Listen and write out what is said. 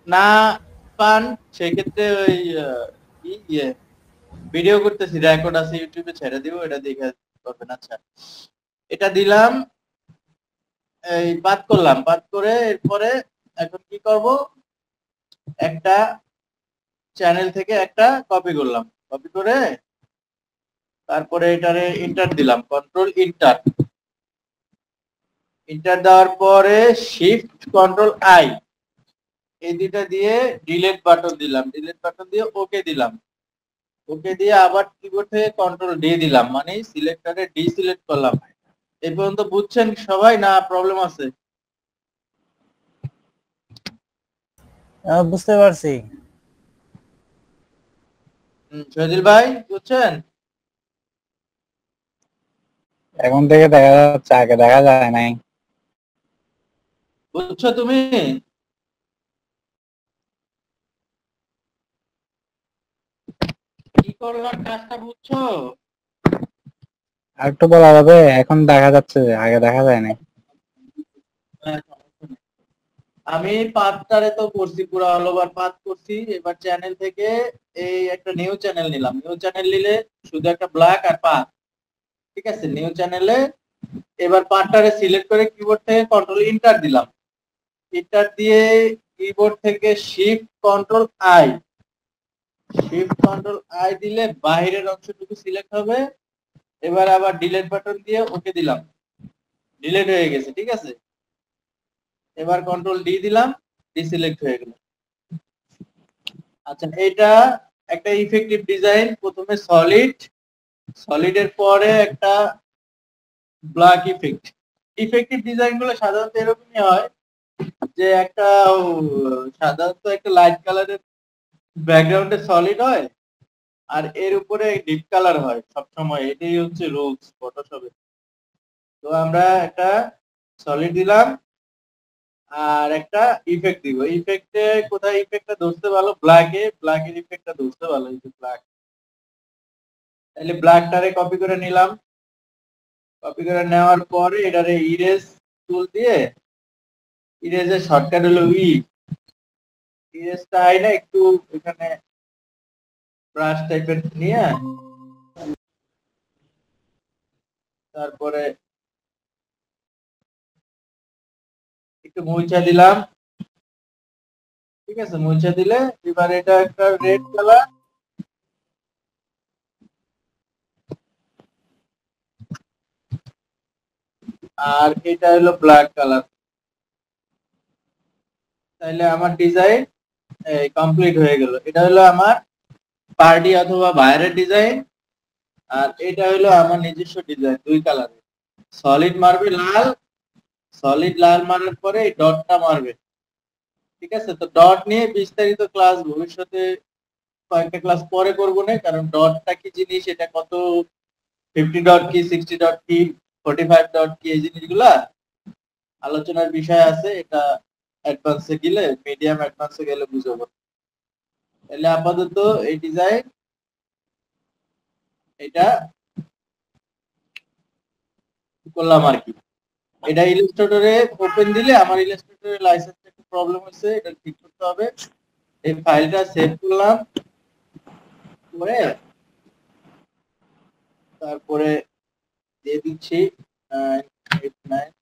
না পান সেক্ষেত্রে ওই ভিডিও করতেছি, রেকর্ড আছে, ইউটিউবে ছেড়ে দিব, এটা দেখে করবেন। আচ্ছা, এটা দিলাম, এই পাত করলাম, পাত করে এরপরে এখন কি করব, একটা চ্যানেল থেকে একটা কপি করলাম, কপি করে তারপরে এটারে ইন্টার দিলাম, কন্ট্রোল ইন্টার। ইন্টার দেওয়ার পরে শিফট কন্ট্রোল আই, এই দুইটা দিয়ে ডিলিট বাটন দিলাম, ডিলিট বাটন দিয়ে ওকে দিলাম, ওকে দিয়ে আবার কিবোর্ড থেকে কন্ট্রোল ডি দিলাম, মানে সিলেক্টরে ডি সিলেক্ট করলাম। এই পর্যন্ত বুঝছেন সবাই না প্রবলেম আছে? বুঝতে পারছি। শহীদুল ভাই বুঝছেন? এখন থেকে দেখা যাচ্ছে, আগে দেখা যায় নাই। বুঝছো তুমি? কি করলাম কাজটা বুঝছো? আর একটু বলা যাবে? এখন দেখা যাচ্ছে, আগে দেখা যায় নাই। হ্যাঁ, সমস্যা নেই। আমি পাথটারে তো করছি, পুরো অল ওভার পাথ করছি। এবার চ্যানেল থেকে এই একটা নিউ চ্যানেল নিলাম, নিউ চ্যানেল নিলে শুধু একটা ব্ল্যাক আর পাথ, ঠিক আছে? নিউ চ্যানেলে এবার পাথটারে সিলেক্ট করে কিবোর্ড থেকে কন্ট্রোল ইন্টার দিলাম, ইন্টার দিয়ে কিবোর্ড থেকে shift control I, shift control I দিলে বাইরের অংশটুকু সিলেক্ট হবে। এবার আবার ডিলিট বাটন দিয়ে ওকে দিলাম, ডিলিট হয়ে গেছে, ঠিক আছে? এবার কন্ট্রোল ডি দিলাম, ডিসিলেক্ট হয়ে গেল। আচ্ছা, এটা একটা ইফেক্টিভ ডিজাইন। প্রথমে সলিড, সলিডের পরে একটা ব্ল্যাক ইফেক্ট। ইফেক্টিভ ডিজাইন গুলো সাধারণত এরকমই হয় যে একটা সাধারণত একটা লাইট কালারের ব্যাকগ্রাউন্ডে সলিড হয়, আর এর উপরে ডিপ কালার হয় সব সময়, এটাই হচ্ছে রুলস ফটোশপে। তো আমরা একটা সলিড দিলাম আর একটা ইফেক্ট দিব। ইফেক্টে কোথায় ইফেক্টটা ধরতে ভালো? ব্ল্যাকে, ব্ল্যাকের ইফেক্টটা ধরতে ভালো, এই যে ব্ল্যাক। তাহলে ব্ল্যাকটারে কপি করে নিলাম, কপি করে নেওয়ার পরে এটারে ইরেজ টুল দিয়ে, ইরেজের শর্টকাট হলো ইরেজটা আই না একটু এখানে ব্রাশ টাইপের নিয়ে তারপরে একটু মুছা দিলাম, ঠিক আছে? মুছা দিলে এবার এটা একটা রেড কালার, আর এটা হলো ব্ল্যাক কালার। তাহলে আমার ডিজাইন কমপ্লিট হয়ে গেল। এটা হলো আমার পার্টি অথবা বাইরের ডিজাইন, আর এটা হলো আমার নিজস্ব ডিজাইন, দুই কালারের। সলিড মারবে লাল, সলিড লাল মারার পরে এই ডটটা মারবে, ঠিক আছে? তো ডট নিয়ে বিস্তারিত ক্লাস ভবিষ্যতে কয়েকটা ক্লাস পরে করবো না, কারণ ডটটা কি জিনিস, এটা কত 50 ডট কি, 60 ডট কি, 45 ডট কি, এই জিনিসগুলা আলোচনার বিষয় আছে। এটা অ্যাডভান্সে গেলে, মিডিয়াম অ্যাডভান্সে গেলে বুঝাবো। তাহলে আপাতত এই ডিজাইন এটা করলাম আর কি। এটা ইলাস্ট্রেটরে ওপেন দিলে, আমার ইলাস্ট্রেটরে লাইসেন্সে একটু প্রবলেম হচ্ছে, এটা ঠিক করতে হবে। এই ফাইলটা সেভ করলাম করে তারপরে দিয়ে দিচ্ছি 989